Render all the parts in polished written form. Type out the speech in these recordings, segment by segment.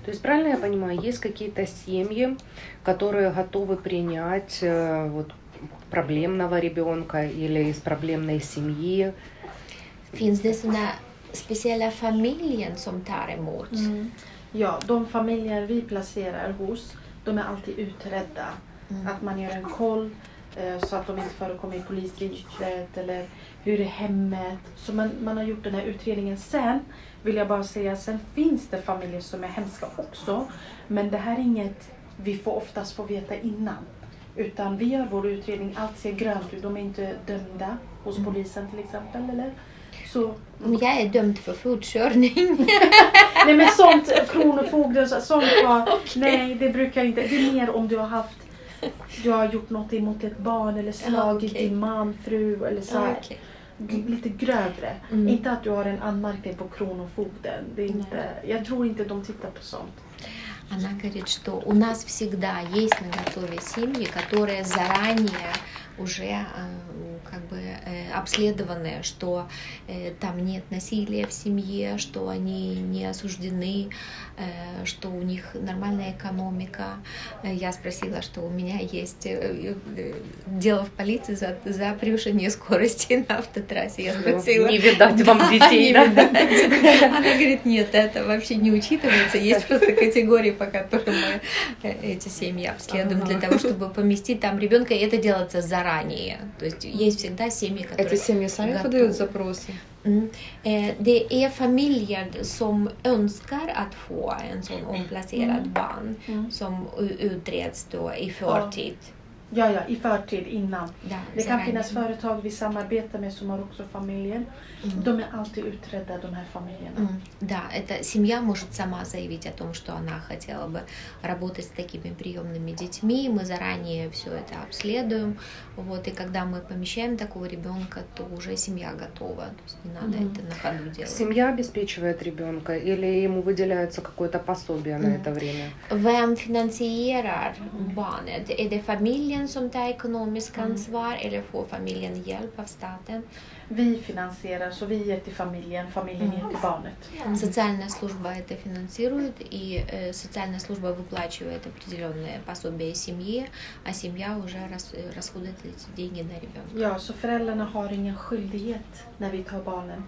То есть, правильно я понимаю, есть какие-то семьи, которые готовы принять вот, проблемного ребенка или из проблемной семьи? Finns det såna speciella familjen som tar emot? Ja, de familjer vi placerar hos, de är alltid utredda. Att man gör en koll så att de inte förekommer i polisregistret eller hur är hemmet. Så man har gjort den här utredningen. Sen vill jag bara säga, sen finns det familjer som är hemska också. Men det här är inget vi oftast får veta innan. Utan vi gör vår utredning, allt ser grönt ut. De är inte dömda hos polisen till exempel, eller? Så. Jag är dömd för fortkörning. Nej, men sånt, kronofogden, sånt var, nej det brukar inte. Det är mer om du har gjort något emot ett barn eller slagit din man, fru eller så här. Lite grövre. Inte att du har en anmärkning på kronofogden. Det är inte, jag tror inte de tittar på sånt. Она говорит, что у нас всегда есть наготове семьи, которые заранее уже как бы обследованы, что там нет насилия в семье, что они не осуждены, что у них нормальная экономика. Я спросила, что у меня есть дело в полиции за превышение скорости на автотрассе. Я спросила, не видать вам детей, да? Она говорит, нет, это вообще не учитывается. Есть просто категории, по которым мы эти семьи обследуем для того, чтобы поместить там ребенка, и это делается заранее. То есть есть всегда семьи, которые... Эти семьи сами подают запросы? Det är familjer som önskar att få en sån omplacerad barn som utreds då i förtid. Ja, i förtid innan. Да, det kan finnas företag vi samarbetar med som har också familjer. De är alltid utredda, de här familjerna. Да, эта семья может сама заявить о том, что она хотела бы работать с такими приемными детьми. Мы заранее все это обследуем. Вот, и когда мы помещаем такого ребенка, то уже семья готова. То есть не надо это на ходу делать. Семья обеспечивает ребенка или ему выделяется какое-то пособие на это время? Vem finansierar barnet? Är det familjen som tar ekonomisk ansvar eller får familjen hjälp av staten? Vi finansierar, så vi ger till familjen ger till barnet. Социальная служба это финансирует, и социальная служба выплачивает определенные пособия семье, а семья уже расходует эти деньги на ребенка. Ja, så föräldrarna har ingen skyldighet när vi tar barnen.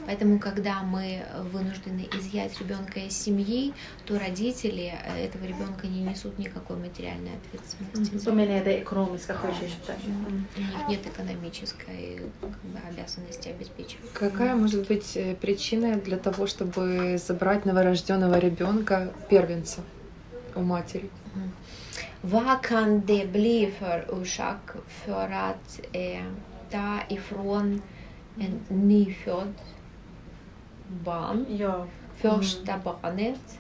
Поэтому, когда мы вынуждены изъять ребенка из семьи, то родители этого ребенка не несут никакой материальной ответственности. Så menar det ekonomiska skyddet. У них нет экономической обязанности обеспечивать. Какая может быть причина для того, чтобы забрать новорожденного ребенка, первенца, у матери? Vad kan det bli för orsak för att ta ifrån en nyfödd barn, första barnet,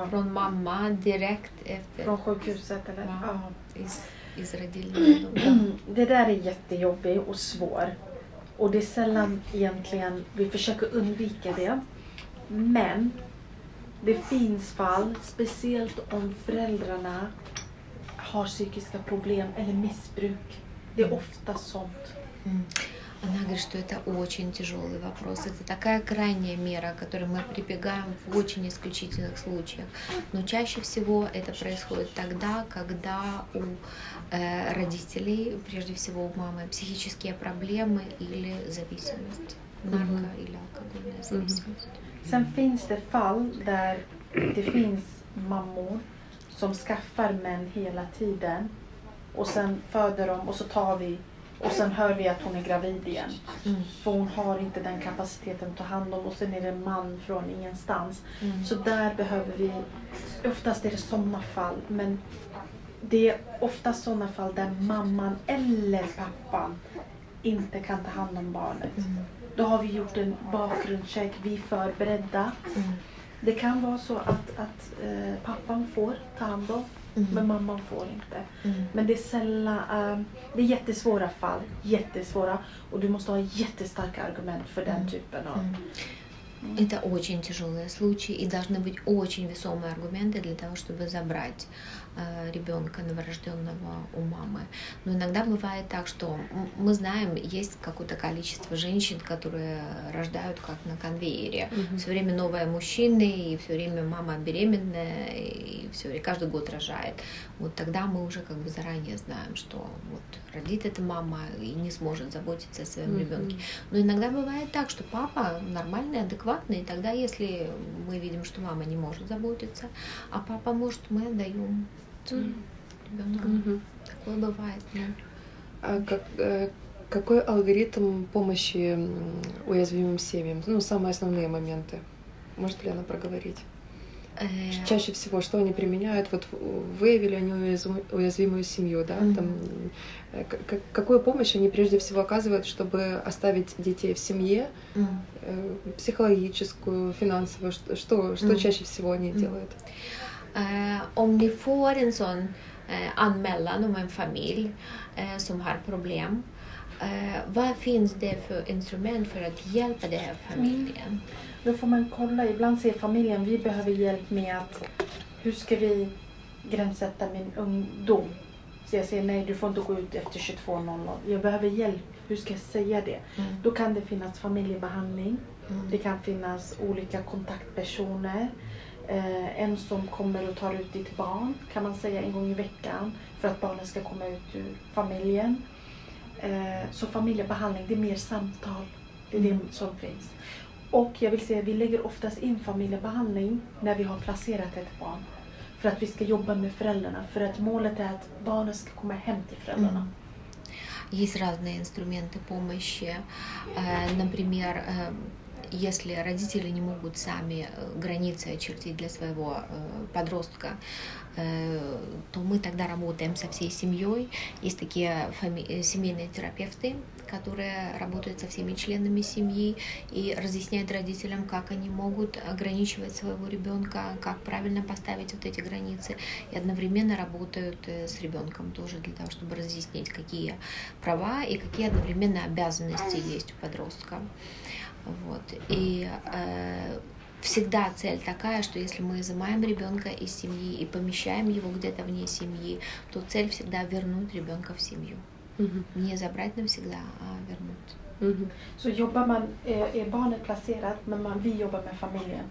från mamma direkt efter från sjukhuset eller? Из родильного. Det där är jättejobbigt och svårt. Och det är sällan egentligen vi försöker undvika det. Men det finns fall, speciellt om föräldrarna har psykiska problem eller missbruk. Det är ofta sånt. Она говорит, что это очень тяжелый вопрос. Это такая крайняя мера, к которой мы прибегаем в очень исключительных случаях. Но чаще всего это происходит тогда, когда у родителей, прежде всего у мамы, психические проблемы или зависимость. Нарко- или алкогольная зависимость. Sen finns det fall där det finns mammor som skaffar män hela tiden. Och sen föder de och så tar vi. Och sen hör vi att hon är gravid igen. För hon har inte den kapaciteten att ta hand om. Och sen är det en man från ingenstans. Så där behöver vi, oftast är det sådana fall. Men det är oftast sådana fall där mamman eller pappan inte kan ta hand om barnet. Då har vi gjort en bakgrundscheck. Vi är förberedda. Det kan vara så att pappan får ta hand om. Men mamman får inte. Men det är sällan, det är jättesvåra fall. Jättesvåra. Och du måste ha jättestarka argument för den typen av. Это очень тяжелые случаи, и должны быть очень весомые аргументы для того, чтобы забрать ребенка новорожденного у мамы. Но иногда бывает так, что мы знаем, есть какое-то количество женщин, которые рождают как на конвейере. Все время новые мужчины, и все время мама беременная, и все время каждый год рожает. Вот тогда мы уже как бы заранее знаем, что вот родит эта мама и не сможет заботиться о своем ребенке. Но иногда бывает так, что папа нормальный, адекватный, и тогда, если мы видим, что мама не может заботиться, а папа может, мы отдаем ребенка. Такое бывает. А какой алгоритм помощи уязвимым семьям? Ну, самые основные моменты. Может ли она проговорить? Чаще всего, что они применяют? Вот выявили они уязвимую семью, да? Там, какую помощь они прежде всего оказывают, чтобы оставить детей в семье, психологическую, финансовую? Что чаще всего они делают? Om ni får en sån anmälan om en familj som har problem, vad finns det för instrument för att hjälpa den här familjen? Då får man kolla, ibland säger familjen vi behöver hjälp med att hur ska vi gränssätta min ungdom? Så jag säger nej, du får inte gå ut efter 22:00. Jag behöver hjälp, hur ska jag säga det? Då kan det finnas familjebehandling, det kan finnas olika kontaktpersoner. En som kommer och tar ut ditt barn kan man säga en gång i veckan för att barnen ska komma ut ur familjen. Så familjebehandling, det är mer samtal, det är det som finns. Och jag vill säga, vi lägger oftast in familjebehandling när vi har placerat ett barn. För att vi ska jobba med föräldrarna, för att målet är att barnet ska komma hem till föräldrarna. Есть разные инструменты помощи. Например, если родители не могут сами границы очертить для своего подростка, то мы тогда работаем со всей семьей. Есть такие семейные терапевты, которые работают со всеми членами семьи и разъясняют родителям, как они могут ограничивать своего ребенка, как правильно поставить вот эти границы, и одновременно работают с ребенком тоже для того, чтобы разъяснить, какие права и какие одновременно обязанности есть у подростка. Вот. И всегда цель такая, что если мы изымаем ребенка из семьи и помещаем его где-то вне семьи, то цель всегда вернуть ребенка в семью. Не забрать навсегда, а вернуть. Så jobbar man, är barnet placerat, men vi jobbar med familjen.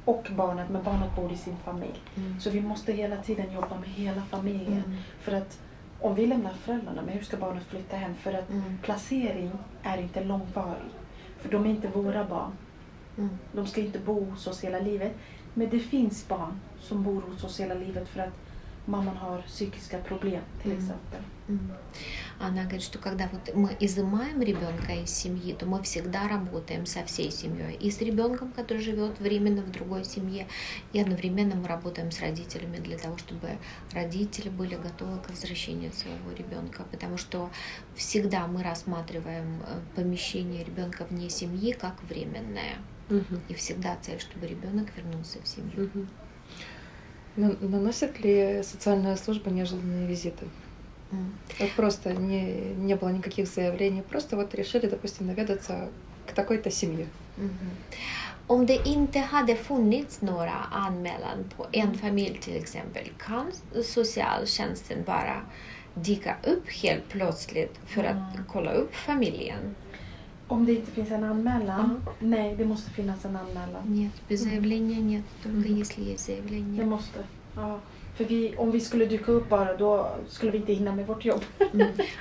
Och barnet, men barnet bor i sin familj. Så vi måste hela tiden jobba med hela familjen. För att om vi lämnar föräldrarna, men hur ska barnet flytta hem? För att placering är inte långvarig. För de är inte våra barn. De ska inte bo hos oss hela livet. Men det finns barn som bor hos oss hela livet för att mamman har psykiska проблем, till exempel. Она говорит, что когда вот мы изымаем ребенка из семьи, то мы всегда работаем со всей семьей. И с ребенком, который живет временно в другой семье, и одновременно мы работаем с родителями для того, чтобы родители были готовы к возвращению своего ребенка. Потому что всегда мы рассматриваем помещение ребенка вне семьи как временное. И всегда цель, чтобы ребенок вернулся в семью. Наносит ли социальная служба неожиданные визиты? Вот просто не было никаких заявлений, просто вот решили, допустим, наведаться к такой-то семье. Om det inte hade funnits några anmälan på en familj till exempel, kan socialtjänsten bara dyka upp helt plötsligt för att kolla upp familjen? Om det inte finns en anmälan? Nej, det måste finnas en anmälan. Нет, без заявления нет, только если есть заявление. Det måste, ja. För om vi skulle dyka upp bara, då skulle vi inte hinna med vårt jobb.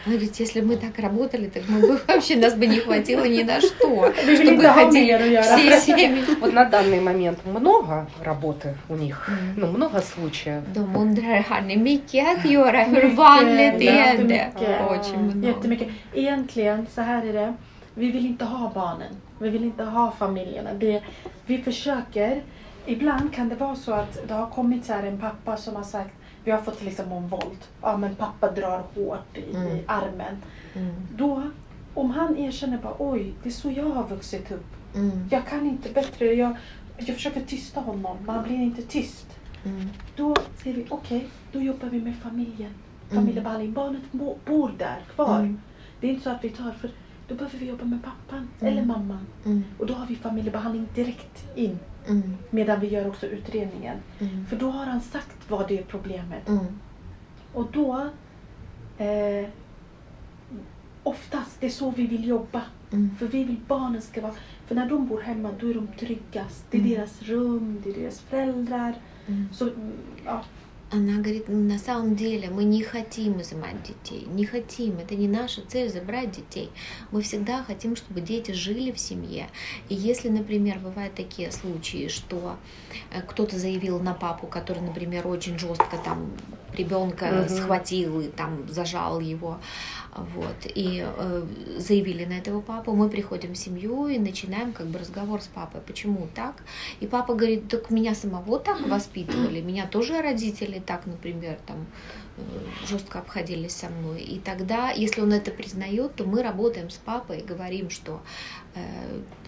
Говорит, если мы так работали, так мы бы вообще, нас бы не хватило ни на что. Vi vill inte ha mer att göra. Все семьи. Вот на данный момент много работы у них, ну, много случаев. De undrar, har ni mycket att göra? Hur vanligt är det? Очень много. Jättemycket. Egentligen, så här är det. Vi vill inte ha barnen. Vi vill inte ha familjerna. Vi försöker. Ibland kan det vara så att det har kommit så här en pappa som har sagt, vi har fått till exempel om våld. Ja, men pappa drar hårt i armen. Då, om han erkänner bara, oj, det är så jag har vuxit upp. Jag kan inte bättre. Jag försöker tysta honom, men han blir inte tyst. Då säger vi, okej, då jobbar vi med familjen. Familjebehandling. Barnet bor där kvar. Det är inte så att vi tar, för då behöver vi jobba med pappan eller mamman. Och då har vi familjebehandling direkt in. Medan vi gör också utredningen. För då har han sagt vad det är problemet. Och då oftast det är så vi vill jobba. För vi vill barnen ska vara, för när de bor hemma då är de tryggast. Det är deras rum, det är deras föräldrar. Så, ja. Она говорит, на самом деле мы не хотим изымать детей, не хотим, это не наша цель забрать детей. Мы всегда хотим, чтобы дети жили в семье. И если, например, бывают такие случаи, что кто-то заявил на папу, который, например, очень жестко там ребенка схватил и там зажал его, вот, и заявили на этого папу, мы приходим в семью и начинаем как бы разговор с папой, почему так? И папа говорит, так меня самого так воспитывали, меня тоже родители так, например, там жестко обходились со мной. И тогда, если он это признает, то мы работаем с папой и говорим, что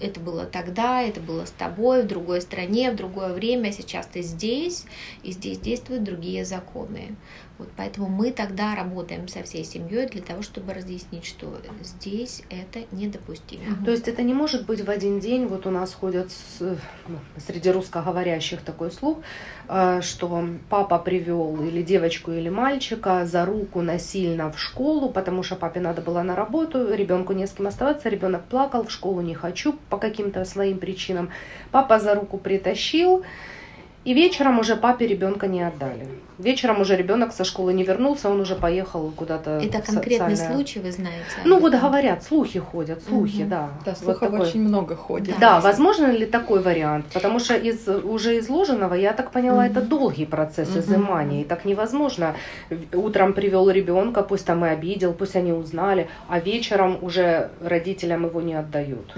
это было тогда, это было с тобой, в другой стране, в другое время, сейчас ты здесь, и здесь действуют другие законы. Вот поэтому мы тогда работаем со всей семьей для того, чтобы разъяснить, что здесь это недопустимо. То есть это не может быть в один день, вот у нас ходят среди русскоговорящих такой слух, что папа привел или девочку, или мальчика за руку насильно в школу, потому что папе надо было на работу, ребенку не с кем оставаться, ребенок плакал, в школу не хочу по каким-то своим причинам. Папа за руку притащил, и вечером уже папе ребенка не отдали. Вечером уже ребенок со школы не вернулся, он уже поехал куда-то. Это конкретный случай, вы знаете? Ну вот говорят, слухи ходят, слухи, да. Да, слухов вот очень много ходит. Да, возможно ли такой вариант? Потому что из уже изложенного, я так поняла, это долгий процесс изымания. И так невозможно. Утром привел ребенка, пусть там и обидел, пусть они узнали, а вечером уже родителям его не отдают.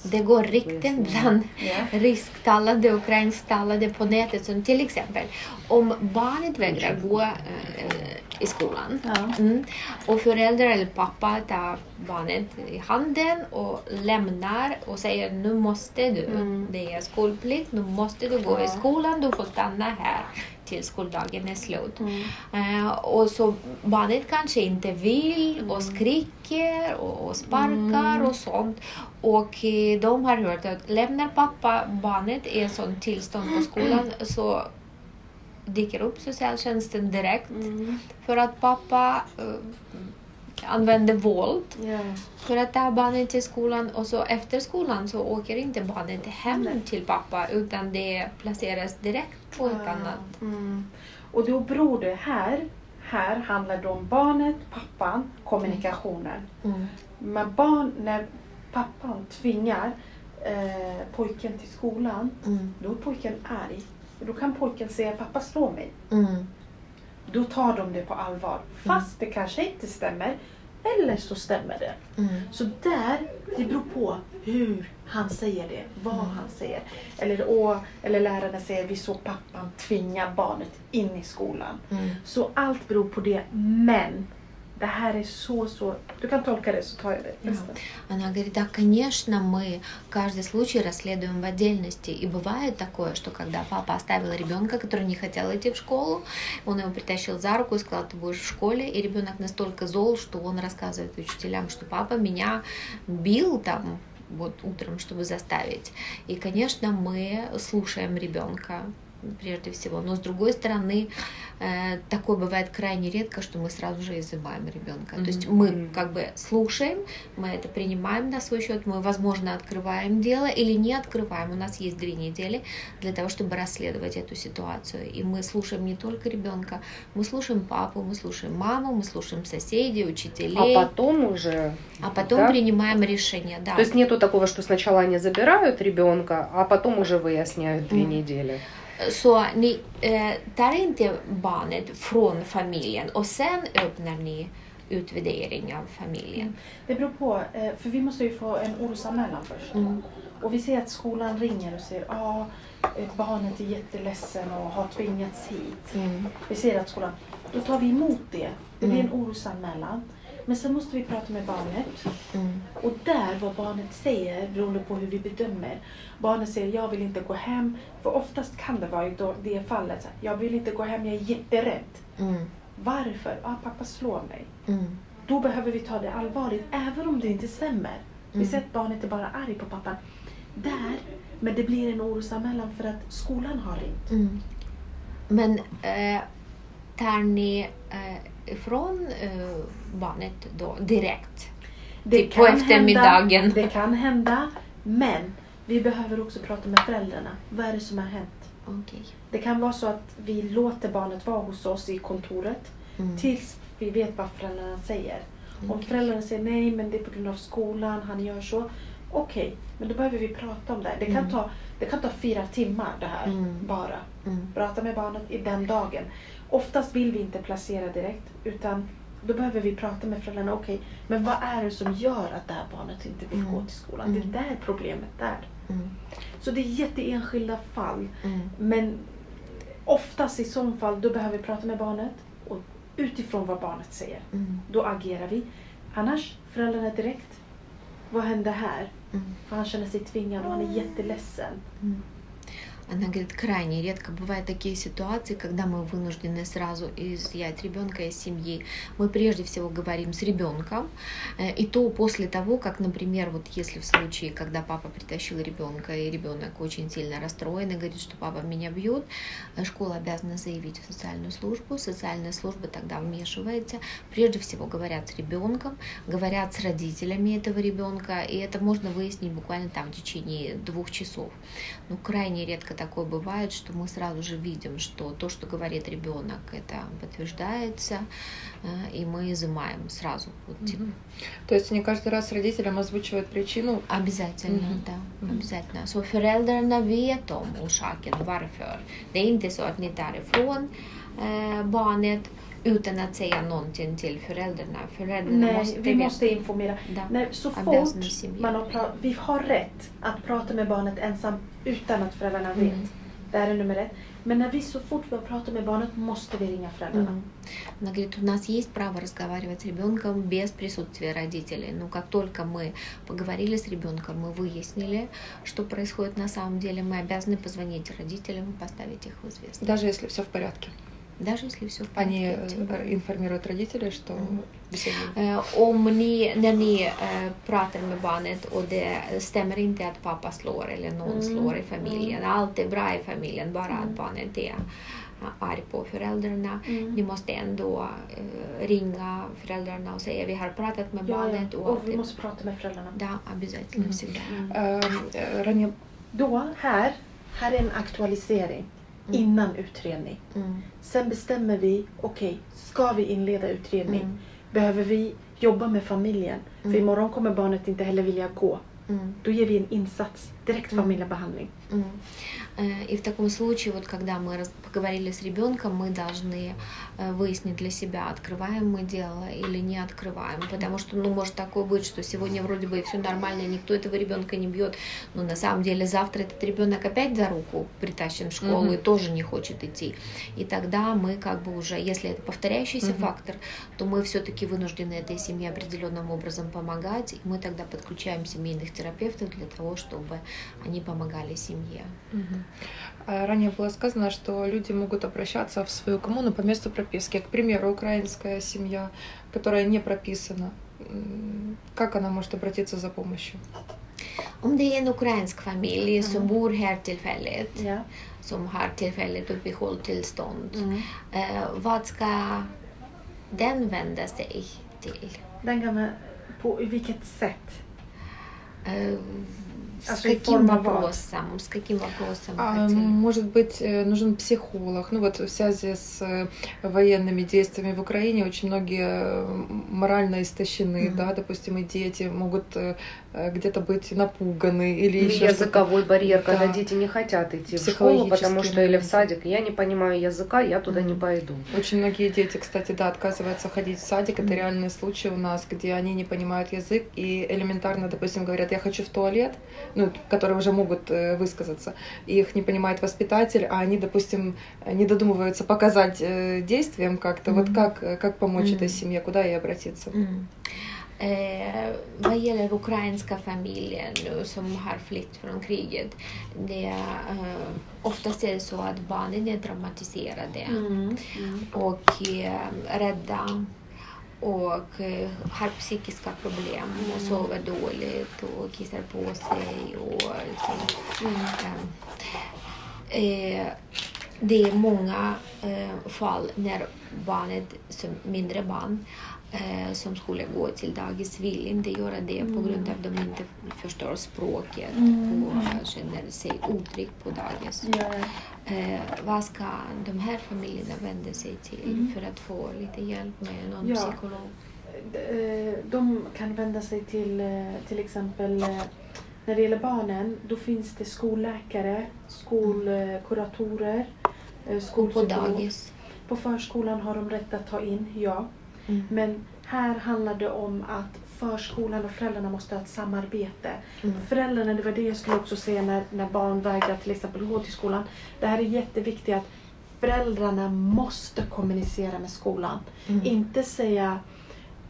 Det går rykten bland rysktalande och ukrainsktalande på nätet som till exempel om barnet vägrar gå i skolan och föräldrar eller pappa tar barnet i handen och lämnar och säger nu måste du, det är skolplikt, nu måste du gå i skolan, du får stanna här till skoldagen är slut. Och så barnet kanske inte vill och skriker och sparkar och sånt. Och de har hört att lämnar pappa barnet i ett sånt tillstånd på skolan så dyker upp socialtjänsten direkt för att pappa använder våld för att ta barnet till skolan, och så efter skolan så åker inte barnet hem till pappa utan det placeras direkt på ett annat. Och då beror det här handlar det om barnet, pappan, kommunikationen. Men när pappan tvingar pojken till skolan, då är pojken arg. Då kan pojken säga pappa slår mig. Då tar de det på allvar. Fast det kanske inte stämmer. Eller så stämmer det. Så det beror på hur han säger det. Vad han säger. Eller lärarna säger vi såg pappan tvinga barnet in i skolan. Så allt beror på det. Men det här är så... Du kan tolka det, så tar jag det. Она говорит, да, конечно, мы каждый случай расследуем в отдельности. И бывает такое, что когда папа оставил ребенка, который не хотел идти в школу, он его притащил за руку и сказал, ты будешь в школе. И ребенок настолько зол, что он рассказывает учителям, что папа меня бил там вот утром, чтобы заставить. И, конечно, мы слушаем ребенка прежде всего. Но с другой стороны, такое бывает крайне редко, что мы сразу же изымаем ребенка. То есть мы как бы слушаем, мы это принимаем на свой счет, мы, возможно, открываем дело или не открываем. У нас есть 2 недели для того, чтобы расследовать эту ситуацию. И мы слушаем не только ребенка, мы слушаем папу, мы слушаем маму, мы слушаем соседей, учителей. А потом уже... А потом принимаем решение, да. То есть нету такого, что сначала они забирают ребенка, а потом уже выясняют 2 недели. Så ni tar inte barnet från familjen och sen öppnar ni utvärdering av familjen? Det beror på, för vi måste ju få en orosanmälan först. Och vi ser att skolan ringer och säger barnet är jätteledsen och har tvingats hit. Vi ser att skolan, då tar vi emot det. Det blir en orosanmälan. Men sen måste vi prata med barnet. Och där vad barnet säger, beroende på hur vi bedömer. Barnet säger, jag vill inte gå hem. För oftast kan det vara i det fallet. Jag vill inte gå hem, jag är jätterädd. Varför? Pappa slår mig. då behöver vi ta det allvarligt, även om det inte stämmer. Vi ser att barnet är bara arg på pappan. Men det blir en orosanmälan för att skolan har ringt. Men tar ni ifrån barnet då direkt? Det på eftermiddagen? Det kan hända, men vi behöver också prata med föräldrarna. Vad är det som har hänt? Okay. Det kan vara så att vi låter barnet vara hos oss i kontoret tills vi vet vad föräldrarna säger. Om föräldrarna säger nej, men det är på grund av skolan, han gör så. Okej, men då behöver vi prata om det. Det kan ta 4 timmar det här bara. Prata med barnet i den dagen. Oftast vill vi inte placera direkt, utan då behöver vi prata med föräldrarna. Okej, men vad är det som gör att det här barnet inte vill gå till skolan? Det är där problemet är. Så det är jätteenskilda fall. Men oftast i sådana fall, då behöver vi prata med barnet. Och utifrån vad barnet säger, då agerar vi. Annars, föräldrarna direkt. Vad händer här? För han känner sig tvingad och han är jätteledsen. Она говорит, крайне редко бывают такие ситуации, когда мы вынуждены сразу изъять ребенка из семьи. Мы прежде всего говорим с ребенком, и то после того, как, например, вот если в случае, когда папа притащил ребенка, и ребенок очень сильно расстроен и говорит, что папа меня бьет, школа обязана заявить в социальную службу, социальная служба тогда вмешивается, прежде всего говорят с ребенком, говорят с родителями этого ребенка, и это можно выяснить буквально там в течение 2 часов. Но крайне редко такое бывает, что мы сразу же видим, что то, что говорит ребенок, это подтверждается, и мы изымаем сразу. Вот, типа. То есть не каждый раз родителям озвучивают причину? Обязательно, да. Обязательно. Så föräldrarna vet om orsaken, varför. Det är inte så att ni tar ifrån barnet utan att säga någonting till föräldrarna. Nej, vi måste informera. Nej, så fort vi har rätt att prata med barnet ensam utan att föräldrarna vet. Det är nummer 1. Men när vi så fort vi pratar med barnet måste vi ringa föräldrarna. Она говорит, у нас есть право разговаривать с ребенком без присутствия родителей. Но как только мы поговорили с ребенком, мы выяснили, что происходит на самом деле, мы обязаны позвонить родителям и поставить их в известность. Даже если все в порядке? Даже если все в порядке. Они информируют родителей, что... När ni pratar med barnet och det stämmer inte att pappa slår eller någon slår i familjen, allt är bra i familjen, bara att barnet är arg på föräldrarna. Ni måste ändå ringa föräldrarna och säga vi har pratat med barnet. Och vi måste prata med föräldrarna. Да, обязательно всегда. Då här är en aktualisering. Innan utredning. Sen bestämmer vi, okej, ska vi inleda utredning? Behöver vi jobba med familjen? För imorgon kommer barnet inte heller vilja gå. Då ger vi en insats, direkt familjebehandling. И в таком случае, вот когда мы поговорили с ребенком, мы должны выяснить для себя, открываем мы дело или не открываем. Потому что, может такое быть, что сегодня вроде бы все нормально, никто этого ребенка не бьет, но на самом деле завтра этот ребенок опять за руку притащен в школу и тоже не хочет идти. И тогда мы как бы уже, если это повторяющийся фактор, то мы все-таки вынуждены этой семье определенным образом помогать, и мы тогда подключаем семейных терапевтов для того, чтобы они помогали семье. Ранее было сказано, что люди могут обращаться в свою коммуну по месту прописки. К примеру, украинская семья, которая не прописана, как она может обратиться за помощью? Om det är en ukrainsk familj som bor här tillfälligt, som har tillfälligt uppehållstillstånd, vad ska den vända sig till? Den kan på vilket sätt? С каким вопросом? Может быть, нужен психолог. Вот в связи с военными действиями в Украине очень многие морально истощены, да, допустим, и дети могут где-то быть напуганы или еще языковой барьер, когда дети не хотят идти в школу, потому что или в садик, я не понимаю языка, я туда не пойду. Очень многие дети, кстати, да, отказываются ходить в садик. Это реальные случаи у нас, где они не понимают язык и элементарно, допустим, говорят, я хочу в туалет, которые уже могут высказаться, и их не понимает воспитатель, а они, допустим, не додумываются показать действием как-то. Вот как помочь этой семье, куда ей обратиться? Vad gäller ukrainska familjer nu som har flytt från kriget, oftast är det så att barnen är traumatiserade och rädda. och har psykiska problem och sover dåligt och kissar på sig och liksom, det är många fall när barnet som mindre barn som skulle gå till dagis vill inte göra det på grund av att de inte förstår språket och känner sig otrygg på dagis. Vad ska de här familjerna vända sig till för att få lite hjälp med någon psykolog? De kan vända sig till exempel när det gäller barnen, då finns det skolläkare, skolkuratorer, på dagis. På förskolan har de rätt att ta in, men här handlar det om att förskolan och föräldrarna måste ha ett samarbete. Föräldrarna, det var det jag skulle också säga när barn vägrar till exempel gå till skolan. Det här är jätteviktigt att föräldrarna måste kommunicera med skolan.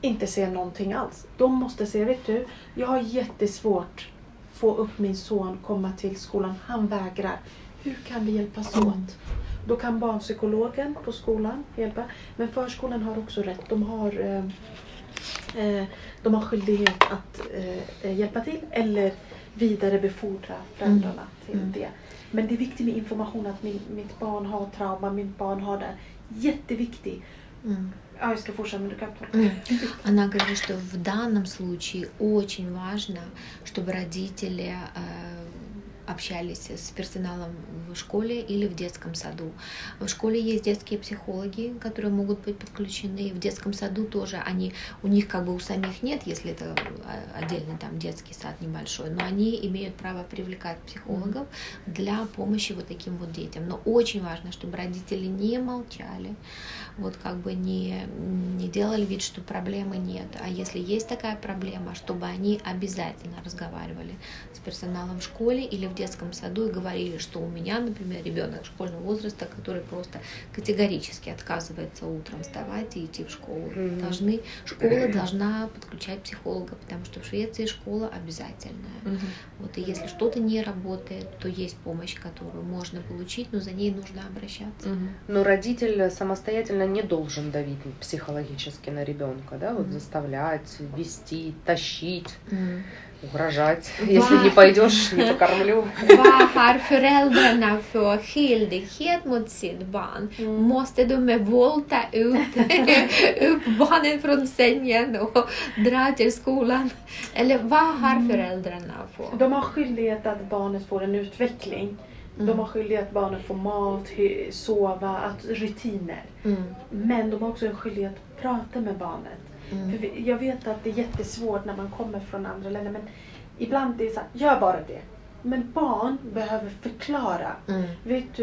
Inte säga någonting alls. De måste säga, vet du, jag har jättesvårt få upp min son komma till skolan. Han vägrar. Hur kan vi hjälpas åt? Då kan barnpsykologen på skolan hjälpa. Men förskolan har också rätt. De har skyldighet att hjälpa till eller vidarebefordra föräldrarna till det. Men det är viktigt med information att mitt barn har trauma, mitt barn har det. Jätteviktigt. Я ska fortsätta med Она говорит, что в данном случае очень важно, чтобы родители общались с персоналом в школе или в детском саду. В школе есть детские психологи, которые могут быть подключены. В детском саду тоже у них как бы у самих нет, если это отдельный там детский сад небольшой, но они имеют право привлекать психологов для помощи вот таким вот детям. Но очень важно, чтобы родители не молчали, вот как бы не делали вид, что проблемы нет. А если есть такая проблема, чтобы они обязательно разговаривали с персоналом в школе или в детском саду и говорили, что у меня, например, ребенок школьного возраста, который просто категорически отказывается утром вставать и идти в школу. Школа должна подключать психолога, потому что в Швеции школа обязательная. Вот, и если что-то не работает, то есть помощь, которую можно получить, но за ней нужно обращаться. Но родитель самостоятельно не должен давить психологически на ребенка, да, вот заставлять, вести, тащить. Угрожать. Если не пойдешь, не покормлю. Vad har föräldrarna för skyldighet mot sitt barn? Måste de med våld ta upp barnen från sängen och dra till skolan? Eller vad har föräldrarna för? De har skyldighet att barnet får en utveckling. De har skyldighet att barnet får mat, sova, rutiner. Men de har också en skyldighet att prata med barnet. För jag vet att det är jättesvårt när man kommer från andra länder, men ibland är det så här, gör bara det. Men barn behöver förklara. Vet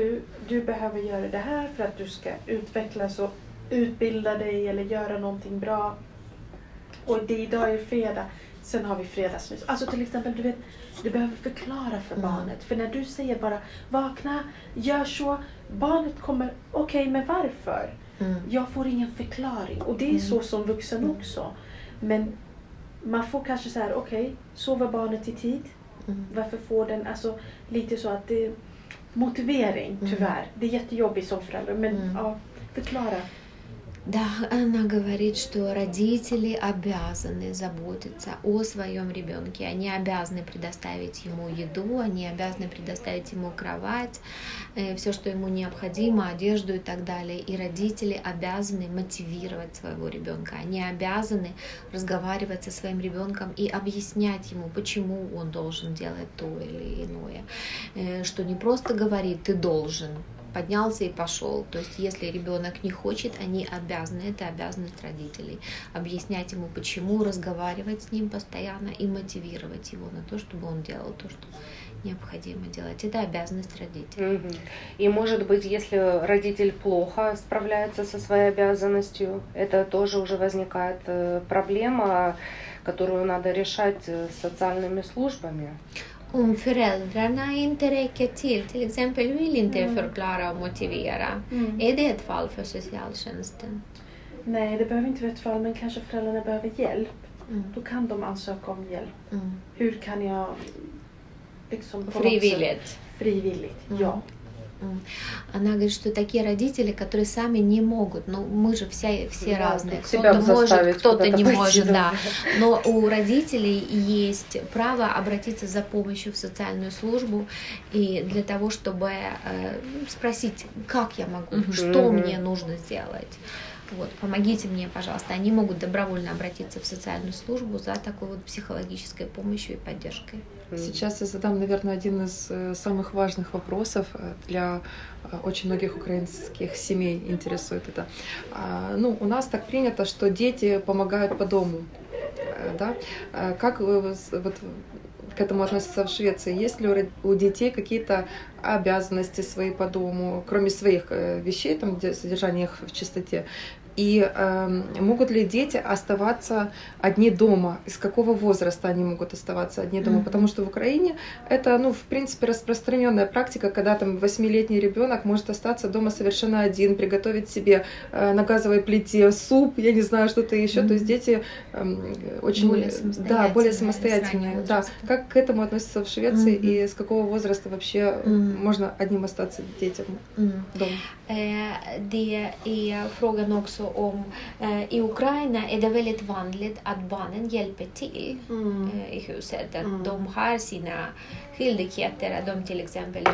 du behöver göra det här för att du ska utvecklas och utbilda dig eller göra någonting bra. Och det idag är fredag, sen har vi fredagsmys. Alltså till exempel, du behöver förklara för barnet. För när du säger bara, vakna, gör så, barnet kommer, okej, men varför? Jag får ingen förklaring. Och det är så som vuxen också. Men man får kanske säga, okej, sover barnet i tid? Varför får den, alltså lite så att det är motivering, tyvärr. Det är jättejobbigt som förälder, men förklara. Да, она говорит, что родители обязаны заботиться о своем ребенке. Они обязаны предоставить ему еду, они обязаны предоставить ему кровать, все, что ему необходимо, одежду и так далее. И родители обязаны мотивировать своего ребенка. Они обязаны разговаривать со своим ребенком и объяснять ему, почему он должен делать то или иное. Что не просто говорит «ты должен», поднялся и пошел. То есть, если ребенок не хочет, они обязаны, это обязанность родителей, объяснять ему, почему, разговаривать с ним постоянно и мотивировать его на то, чтобы он делал то, что необходимо делать. Это обязанность родителей. И, может быть, если родитель плохо справляется со своей обязанностью, это тоже уже возникает проблема, которую надо решать с социальными службами. Om föräldrarna inte räcker till exempel vill inte förklara och motivera, är det ett fall för socialtjänsten? Nej, det behöver inte vara ett fall, men kanske föräldrarna behöver hjälp. Då kan de ansöka om hjälp. Hur kan jag liksom... Frivilligt? Frivilligt, ja. Она говорит, что такие родители, которые сами не могут, ну мы же все разные, кто-то может, кто-то не может, да. Но у родителей есть право обратиться за помощью в социальную службу и для того, чтобы спросить, как я могу, что мне нужно сделать. Вот, помогите мне, пожалуйста. Они могут добровольно обратиться в социальную службу за такой вот психологической помощью и поддержкой. Сейчас я задам, наверное, один из самых важных вопросов для очень многих украинских семей интересует это. Ну, у нас так принято, что дети помогают по дому. Да? Как вот к этому относятся в Швеции? Есть ли у детей какие-то обязанности свои по дому, кроме своих вещей, там, где содержание их в чистоте? И могут ли дети оставаться одни дома? Из какого возраста они могут оставаться одни дома? Потому что в Украине это, ну, в принципе, распространенная практика, когда там 8-летний ребенок может остаться дома совершенно один, приготовить себе на газовой плите суп, я не знаю, что-то еще. То есть дети очень более самостоятельные. Да. Как к этому относятся в Швеции и с какого возраста вообще можно одним остаться детям дома? Det är frågan också om i Ukraina är det väldigt vanligt att barnen hjälper till i huset. Att de har sina skyldigheter, att de till exempel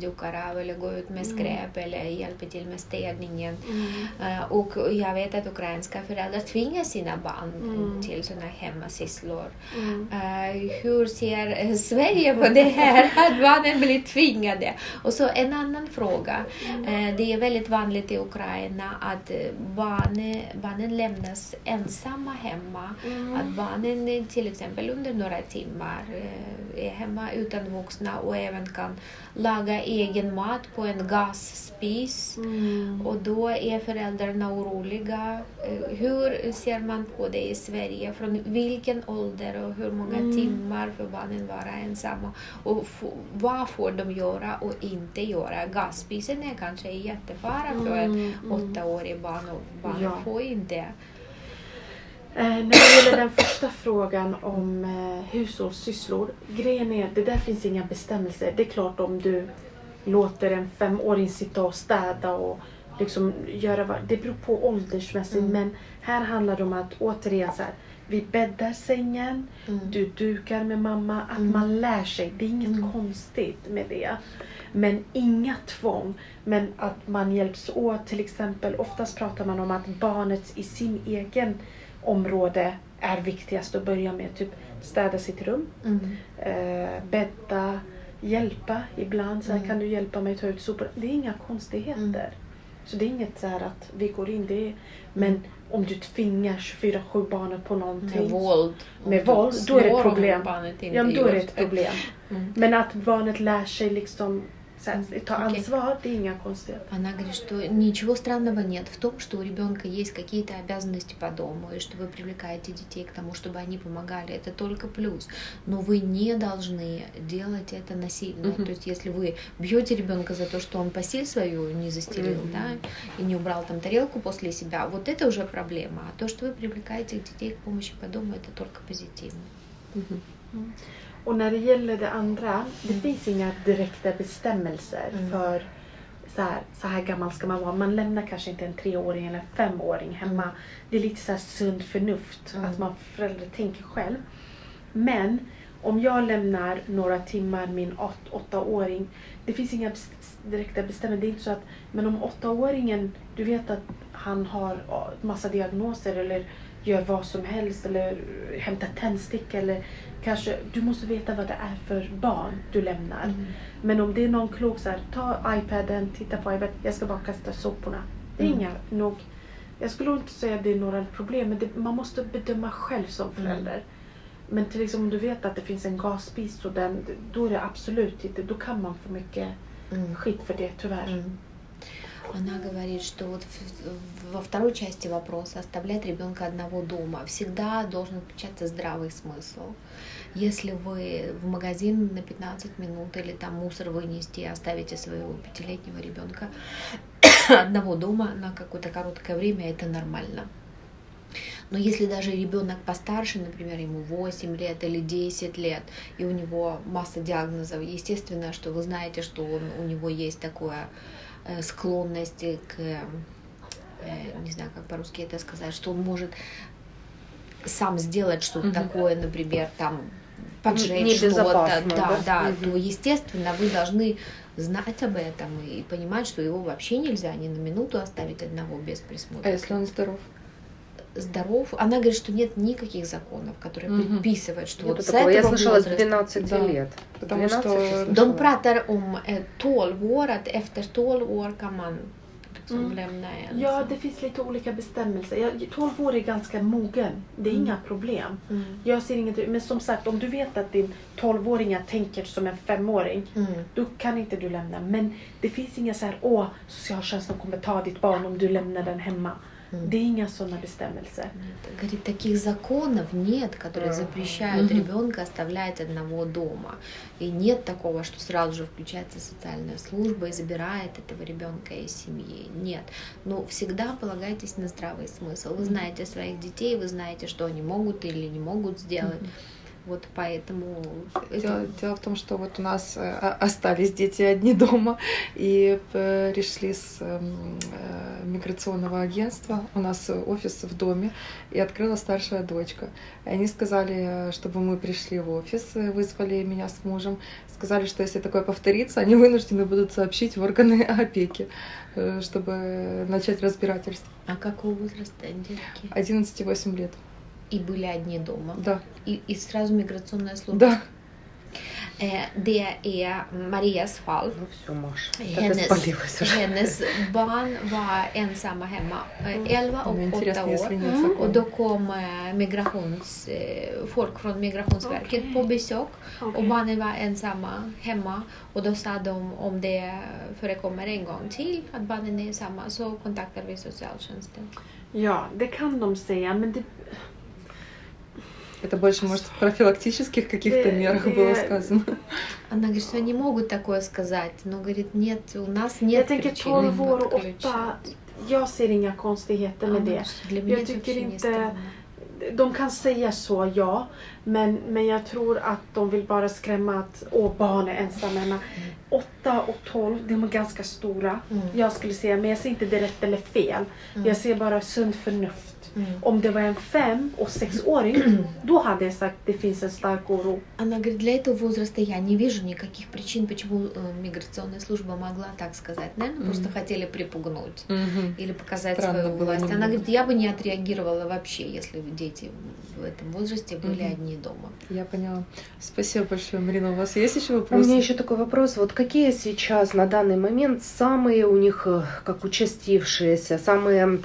duckar av eller går ut med skräp eller hjälper till med städningen. Och jag vet att ukrainska föräldrar tvingar sina barn till sådana hemmasysslor. Hur ser Sverige på det här? Att barnen blir tvingade. Och så en annan fråga. Det är väldigt vanligt i Ukraina att barnen lämnas ensamma hemma. Att barnen till exempel under några timmar är hemma utan vuxna och även kan laga egen mat på en gasspis. Och då är föräldrarna oroliga. Hur ser man på det i Sverige? Från vilken ålder och hur många timmar får barnen vara ensamma? Och vad får de göra och inte göra? Gasspisen är kanske jättefara för ett 8-årig barn och barn får inte. När det gäller den första frågan om hushållssysslor, grejen är, det där finns inga bestämmelser. Det är klart om du låter en 5-åring sitta och städa och liksom göra, det beror på åldersmässigt, men här handlar det om att återigen så här, vi bäddar sängen, du dukar med mamma, att man lär sig, det är inget konstigt med det. Men inga tvång, men att man hjälps åt, till exempel, oftast pratar man om att barnet i sin egen område är viktigast att börja med, typ städa sitt rum, bädda, hjälpa ibland, så här, kan du hjälpa mig ta ut sopor, det är inga konstigheter. Så det är inget så här att vi går in, det är, men om du tvingar 24/7 barnet på någonting med våld, då är det ett problem. Ja, då är det ett problem. Men att barnet lär sig liksom ta ansvar, det är inga konstigheter. Она говорит, что ничего странного нет в том, что у ребенка есть какие-то обязанности по дому, и что вы привлекаете детей к тому, чтобы они помогали. Это только плюс. Но вы не должны делать это насильно. То есть, если вы бьете ребенка за то, что он постель свою не застелил, да, и не убрал там тарелку после себя, вот это уже проблема. А то, что вы привлекаете детей к помощи по дому, это только позитивно. Och när det gäller det andra, det finns inga direkta bestämmelser för så här gammal ska man vara. Man lämnar kanske inte en 3-åring eller 5-åring hemma. Det är lite så här sund förnuft, att man föräldrar tänker själv. Men om jag lämnar några timmar min 8-åring, det finns inga direkta bestämmelser. Det är inte så att, men om 8-åringen, du vet att han har massa diagnoser eller gör vad som helst eller hämtar tändstick eller kanske, du måste veta vad det är för barn du lämnar. Men om det är någon klok så här, ta iPaden, titta på iPad, jag ska bara kasta soporna. Det är inga nog, jag skulle inte säga att det är några problem, men man måste bedöma själv som förälder. Men till exempel om du vet att det finns en gasspis, så då är det absolut inte, då kan man få mycket skit för det, tyvärr. Она говорит, что вот во второй части вопроса оставлять ребенка одного дома всегда должен включаться здравый смысл. Если вы в магазин на 15 минут или там мусор вынести и оставите своего 5-летнего ребенка одного дома на какое-то короткое время, это нормально. Но если даже ребенок постарше, например, ему 8 лет или 10 лет, и у него масса диагнозов, естественно, что вы знаете, что у него есть такая склонность к, не знаю, как по-русски это сказать, что он может сам сделать что-то такое, например, там поджечь что-то, то, естественно, вы должны знать об этом и понимать, что его вообще нельзя ни на минуту оставить одного без присмотра. А если он здоров? Здоров. Она говорит, что нет никаких законов, которые предписывают, что вот с этого я слышала возраста... с 12 лет. Потому что... De pratar om 12 år, att efter 12 år kan man lämna en. Ja, det finns lite olika bestämmelser. 12 år är ganska mogen. Det är inga problem. Jag ser inget, men som sagt, om du vet att din 12-åringa tänker som en 5-åring, då kan inte du lämna. Men det finns inga så här, socialtjänsten kommer ta ditt barn om du lämnar den hemma. Det är inga sådana bestämmelser. Говорит, таких законов нет, которые запрещают ребенка оставлять одного дома. И нет такого, что сразу же включается социальная служба и забирает этого ребенка из семьи. Нет. Но всегда полагайтесь на здравый смысл. Вы знаете своих детей, вы знаете, что они могут или не могут сделать. Вот поэтому... Дело в том, что вот у нас остались дети одни дома, и пришли с миграционного агентства, у нас офис в доме, и открыла старшая дочка. И они сказали, чтобы мы пришли в офис, вызвали меня с мужем, сказали, что если такое повторится, они вынуждены будут сообщить в органы опеки, чтобы начать разбирательство. А какого возраста детки? 11 и 8 лет. И были одни дома. Да. И сразу миграционная служба. Да. Det är Marias fall. Ну все, Маша. Hennes barn var ensamma hemma 11 och 8 år. Och då kom folk från Migrationsverket på besök. Och barnen var ensamma hemma. Och då sa de, om det förekommer en gång till att barnen är ensamma, så kontaktar vi socialtjänsten. Ja, det kan de säga, men det... Это больше, может, в профилактических каких-то мерах было сказано. Она говорит, что они могут такое сказать, но говорит, нет, у нас нет причин. Jag tänker 12 år och 8, jag ser inga konstigheter med det. Jag tycker inte, de kan säga så, ja, men jag tror att de vill bara skrämma att barn är ensamma. 8 och 12, de är ganska stora. Jag skulle säga, men jag ser inte det rätt eller fel. Jag ser bara sunt förnuft. Om det var en 5- och 6-åring, då hade jag sagt, det finns en stark oro. Она говорит, для этого возраста я не вижу никаких причин, почему миграционная служба могла так сказать. Наверное, просто хотели припугнуть или показать свою власть. Она говорит, я бы не отреагировала вообще, если дети в этом возрасте были одни дома. Я поняла. Спасибо большое, Марина. У вас есть еще вопросы? У меня еще такой вопрос. Вот какие сейчас на данный момент самые у них, как участившиеся, самые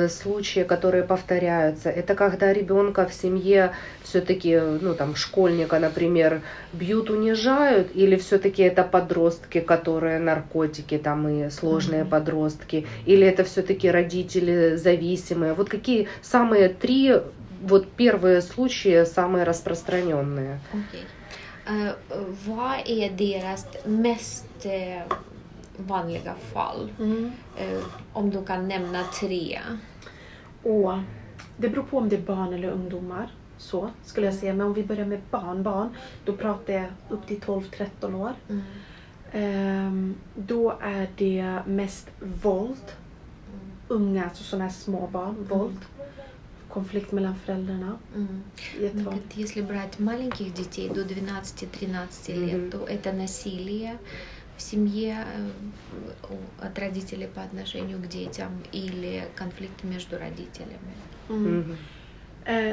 случаи, которые повторяются? Это когда ребенка в семье все-таки, ну там, школьника, например, бьют, унижают, или все-таки это подростки, которые наркотики, там и сложные подростки, или это все-таки родители зависимые? Вот какие самые 3 вот первые случаи, самые распространенные? Okej. Vad är deras mest vanliga fall? Om du kan nämna 3. Det beror på om det är barn eller ungdomar. Så skulle jag säga. Men om vi börjar med barn, då pratar jag upp till 12-13 år. Då är det mest våld. Unga, alltså sådana här små barn, våld. Конфликт mellan föräldrarna. Если брать маленьких детей до 12-13 лет, то это насилие в семье от родителей по отношению к детям или конфликт между родителями.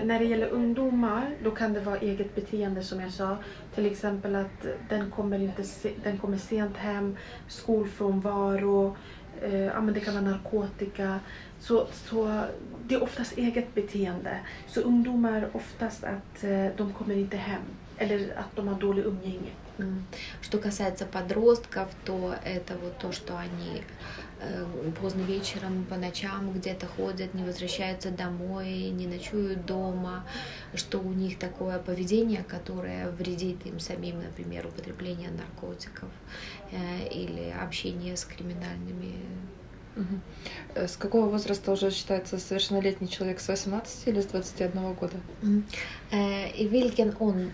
När det gäller ungdomar, då kan det vara eget beteende som jag sa. Till exempel att den kommer sent hem, skolfrånvaro, men det kan vara narkotika. Så det är oftast eget beteende. Så ungdomar oftast att de kommer inte hem. Eller att de har dålig umgänge. Что касается подростков, то это вот то, что они поздно вечером, по ночам где-то ходят, не возвращаются домой, не ночуют дома, что у них такое поведение, которое вредит им самим, например, употребление наркотиков или общение с криминальными С какого возраста уже считается совершеннолетний человек? С 18 или с 21 года? I vilken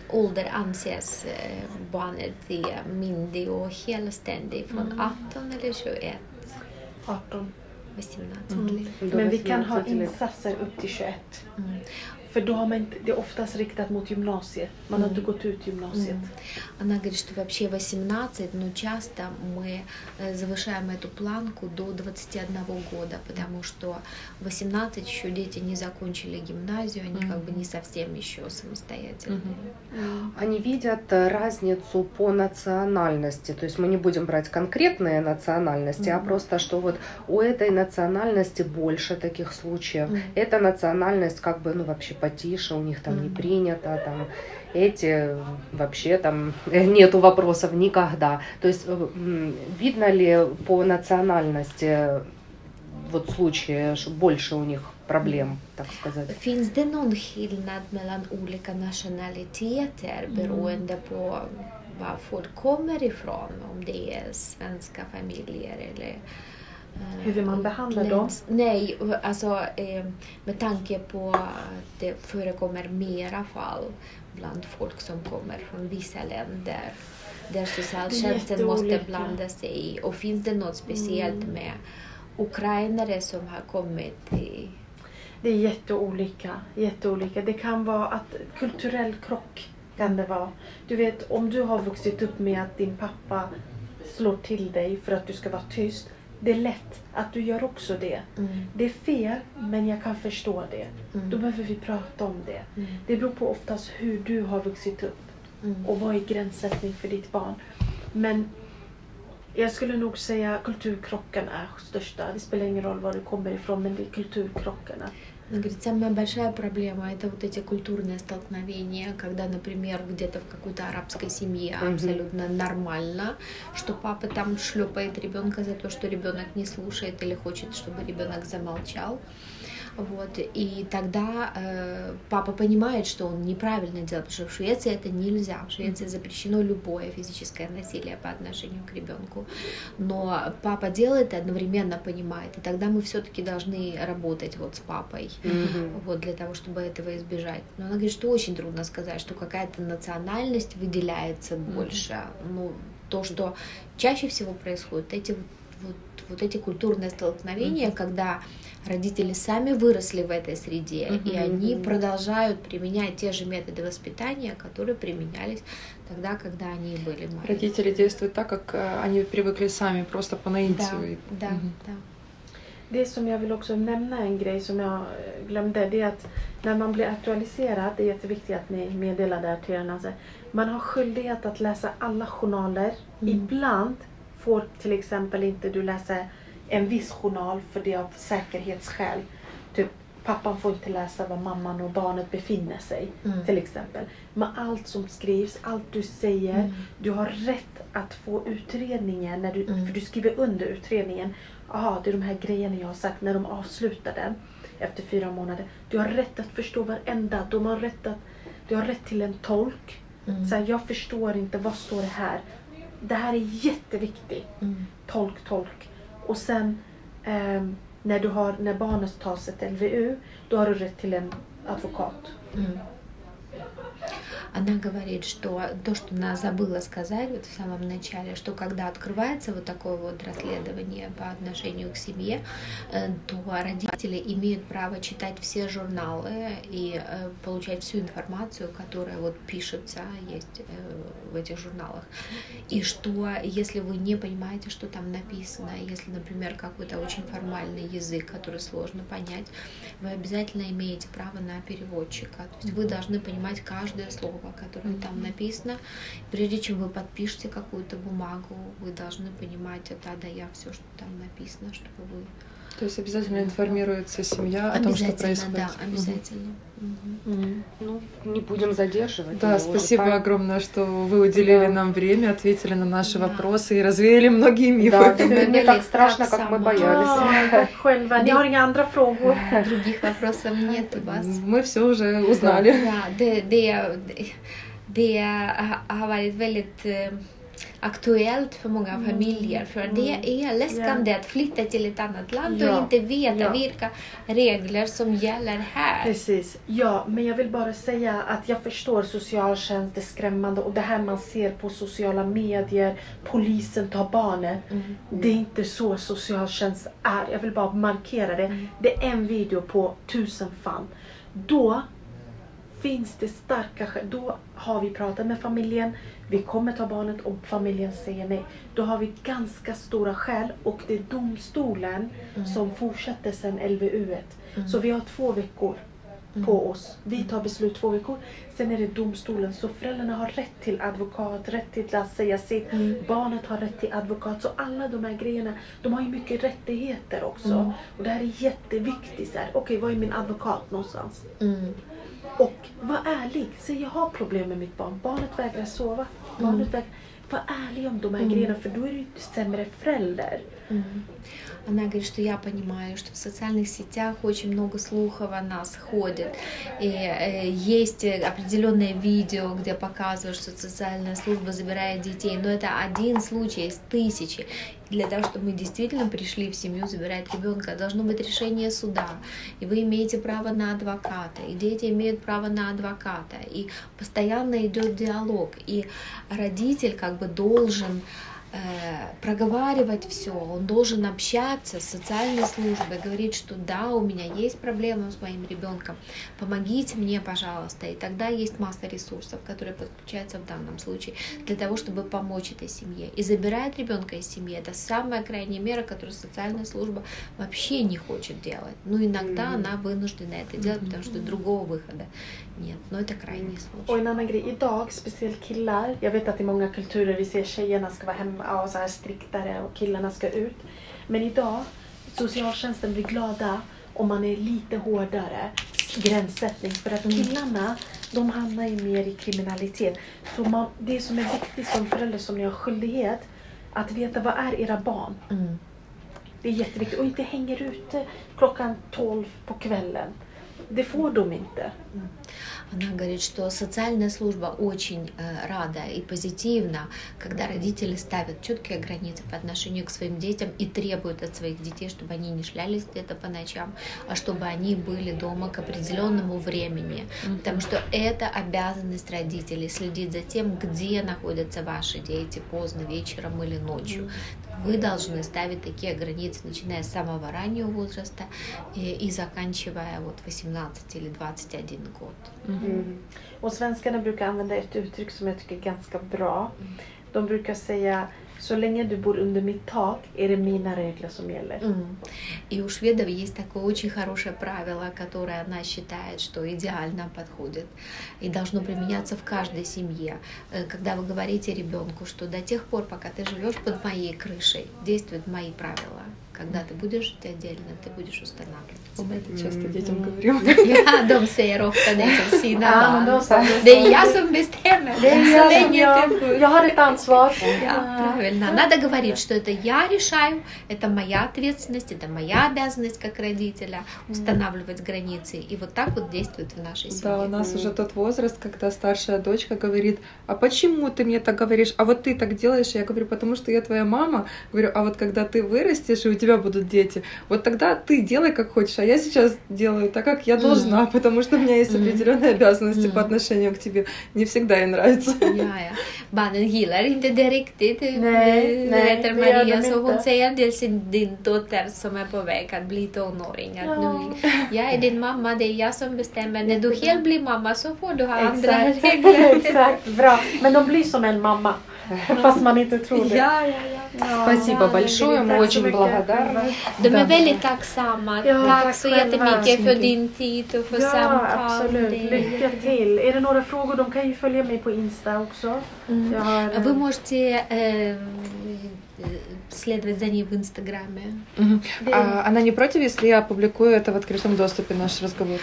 ålder anses barnet myndig och självständig? Från 18 eller 21? 18. 18. Men vi kan ha insatser upp till 21. För då har man inte, det är oftast riktat mot gymnasiet. Man har inte gått ut gymnasiet. Она говорит, что вообще 18, но часто мы завышаем эту планку до 21 года, потому что 18 еще дети не закончили гимназию, они как бы не совсем еще самостоятельные. Они видят разницу по национальности, то есть мы не будем брать конкретные национальности, а просто, что вот у этой национальности больше таких случаев. Эта национальность как бы, ну, вообще потише, у них там не принято, там эти вообще там нету вопросов никогда. То есть видно ли по национальности вот случаи, что больше у них проблем, так сказать? Finns det någon skillnad mellan olika nationaliteter beroende på var folk kommer ifrån? Om det är svenska familjer eller hur vill man behandla dem? Nej, alltså med tanke på att det förekommer mera fall bland folk som kommer från vissa länder där socialtjänsten måste blanda sig i. Och finns det något speciellt med ukrainare som har kommit till? Det är jätteolika. Det kan vara att kulturell krock kan det vara. Du vet, om du har vuxit upp med att din pappa slår till dig för att du ska vara tyst. Det är lätt att du gör också det. Det är fel, men jag kan förstå det. Då behöver vi prata om det. Det beror på oftast hur du har vuxit upp. Och vad är gränssättning för ditt barn. Men jag skulle nog säga kulturkrocken är största. Det spelar ingen roll var du kommer ifrån, men det är kulturkrockarna. Она говорит, самая большая проблема это вот эти культурные столкновения, когда, например, где-то в какой-то арабской семье абсолютно нормально, что папа там шлепает ребенка за то, что ребенок не слушает или хочет, чтобы ребенок замолчал. Вот. И тогда папа понимает, что он неправильно делает, потому что в Швеции это нельзя. В Швеции запрещено любое физическое насилие по отношению к ребенку. Но папа делает и одновременно понимает. И тогда мы все-таки должны работать вот с папой, вот, для того, чтобы этого избежать. Но она говорит, что очень трудно сказать, что какая-то национальность выделяется больше. Ну, то, что чаще всего происходит, вот эти культурные столкновения, когда родители сами выросли в этой среде, и они продолжают применять те же методы воспитания, которые применялись тогда, когда они были маленькие. Родители действуют так, как они привыкли сами, просто по наитию. Да. Det som jag vill också nämna, en grej som jag glömde, det är att när man blir aktualiserad, det är jätteviktigt att ni meddelar det till den. Alltså, man har skyldighet att läsa alla journaler. Ibland får till exempel inte du läsa en viss journal för det av säkerhetsskäl. Typ pappan får inte läsa var mamman och barnet befinner sig till exempel. Men allt som skrivs, allt du säger, du har rätt att få utredningen när du, för du skriver under utredningen. Aha, det är de här grejerna jag har sagt när de avslutar den efter 4 månader. Du har rätt att förstå varenda. Du har rätt till en tolk. Så här, jag förstår inte, vad står det här? Det här är jätteviktigt. Tolk. Och sen när barnet tar sig ett LVU, då har du rätt till en advokat. Она говорит, что то, что она забыла сказать вот в самом начале, что когда открывается вот такое вот расследование по отношению к семье, то родители имеют право читать все журналы и получать всю информацию, которая вот пишется, есть в этих журналах. И что, если вы не понимаете, что там написано, если, например, какой-то очень формальный язык, который сложно понять, вы обязательно имеете право на переводчика. То есть вы должны понимать каждое слово, которое там написано. Прежде чем вы подпишете какую-то бумагу, вы должны понимать от А до Я все, что там написано, чтобы вы... То есть обязательно информируется семья о том, что происходит. Да, обязательно. Ну, не будем задерживать. Да, спасибо огромное, что вы уделили нам время, ответили на наши вопросы и развеяли многие мифы. Да, не так страшно, как мы боялись. Ni har inga andra frågor? Других вопросов нет у вас. Мы все уже узнали. Да, det har varit väldigt aktuellt för många familjer. För det är läskande att flytta till ett annat land och inte veta vilka regler som gäller här. Precis. Ja, men jag vill bara säga att jag förstår socialtjänst, det är skrämmande. Och det här man ser på sociala medier, polisen tar barnet. Det är inte så socialtjänst är. Jag vill bara markera det. Det är en video på 1000 fall. Då finns det starka skäl. Då har vi pratat med familjen. Vi kommer ta barnet och familjen säger nej. Då har vi ganska stora skäl. Och det är domstolen som fortsätter sen LVU-et. Så vi har 2 veckor på oss. Vi tar beslut 2 veckor. Sen är det domstolen. Så föräldrarna har rätt till advokat. Rätt till att säga sitt. Barnet har rätt till advokat. Så alla de här grejerna. De har ju mycket rättigheter också. Och det här är jätteviktigt. Okej, vad är min advokat någonstans? Och var ärlig. Säg jag har problem med mitt barn. Barnet vägrar sova. Var ärlig om de här grejerna. För då är du inte sämre förälder. Она говорит, что я понимаю, что в социальных сетях очень много слухов о нас ходит. И есть определенные видео, где показывают, что социальная служба забирает детей. Но это один случай из тысячи. И для того, чтобы мы действительно пришли в семью забирать ребенка, должно быть решение суда. И вы имеете право на адвоката. И дети имеют право на адвоката. И постоянно идет диалог. И родитель как бы должен проговаривать все, он должен общаться с социальной службой, говорить, что да, у меня есть проблемы с моим ребенком, помогите мне, пожалуйста. И тогда есть масса ресурсов, которые подключаются в данном случае для того, чтобы помочь этой семье. И забирать ребенка из семьи — это самая крайняя мера, которую социальная служба вообще не хочет делать. Но иногда она вынуждена это делать, потому что другого выхода нет. Но это крайний случай. Och en annan grej, idag, speciellt killar, jag vet att i många kulturer vi ser tjejerna ska vara hemma och så här striktare och killarna ska ut. Men idag, socialtjänsten blir glada om man är lite hårdare gränssättning. För att killarna, de hamnar ju mer i kriminalitet. Så det som är viktigt som förälder, som ni har skyldighet, att veta vad är era barn. Det är jätteviktigt. Och inte hänger ute klockan 12 på kvällen. Det får de inte. Она говорит, что социальная служба очень рада и позитивна, когда родители ставят четкие границы по отношению к своим детям и требуют от своих детей, чтобы они не шлялись где-то по ночам, а чтобы они были дома к определенному времени. Потому что это обязанность родителей следить за тем, где находятся ваши дети поздно вечером или ночью. Вы должны ставить такие границы, начиная с самого раннего возраста и заканчивая 18 или 21 год. Och svenskarna brukar använda ett uttryck som jag tycker är ganska bra. De brukar säga, så länge du bor under mitt tak är det mina regler som gäller. И у шведов есть такое очень хорошее правило, которое она считает, что идеально подходит и должно применяться в каждой семье. Когда вы говорите ребенку, что до тех пор, пока ты живешь под моей крышей, действуют мои правила. Когда ты будешь жить отдельно, ты будешь устанавливать. Мы это часто детям говорим. Ja, de säger ofta det till sina barn. Det är jag som bestämmer. Så länge ты... Jag har ett ansvar. Ja, правильно. Надо говорить, что это я решаю, это моя ответственность, это моя обязанность как родителя устанавливать границы. И вот так вот действует в нашей семье. Да, у нас уже тот возраст, когда старшая дочка говорит, а почему ты мне так говоришь, а вот ты так делаешь? Я говорю, потому что я твоя мама. Говорю, а вот когда ты вырастешь и у тебя будут дети, вот тогда ты делай как хочешь, а я сейчас делаю так, как я должна, потому что у меня есть определенные обязанности по отношению к тебе. Не всегда ей нравится. Ja. Barnen gillar inte det riktigt. Berättar Maria, så hon säger till din dotter som är på väg att bli tonåring att nu, jag är din mamma, det är jag som bestämmer. När du helt blir mamma så får du ha andra regler. Exakt, bra. Men de blir som en mamma. Fast man inte tror det. Ja. Спасибо большое, мы очень благодарны. De är väldigt tacksamma. Tack så jättemycket för din tid och för samtal. Absolut. Lycka till. Är det några frågor? De kan ju följa mig på Insta också. Вы можете следовать за ней в Инстаграме. Она не против, если я опубликую это в открытом доступе, наш разговор?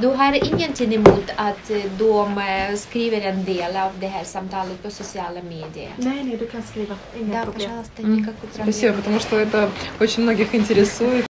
Du har ingenting emot att de skriver en del av det här samtalet på sociala medier? Nej, du kan skriva. Inga problem. Пожалуйста, никакой проблемы. Спасибо, потому что это очень многих интересует.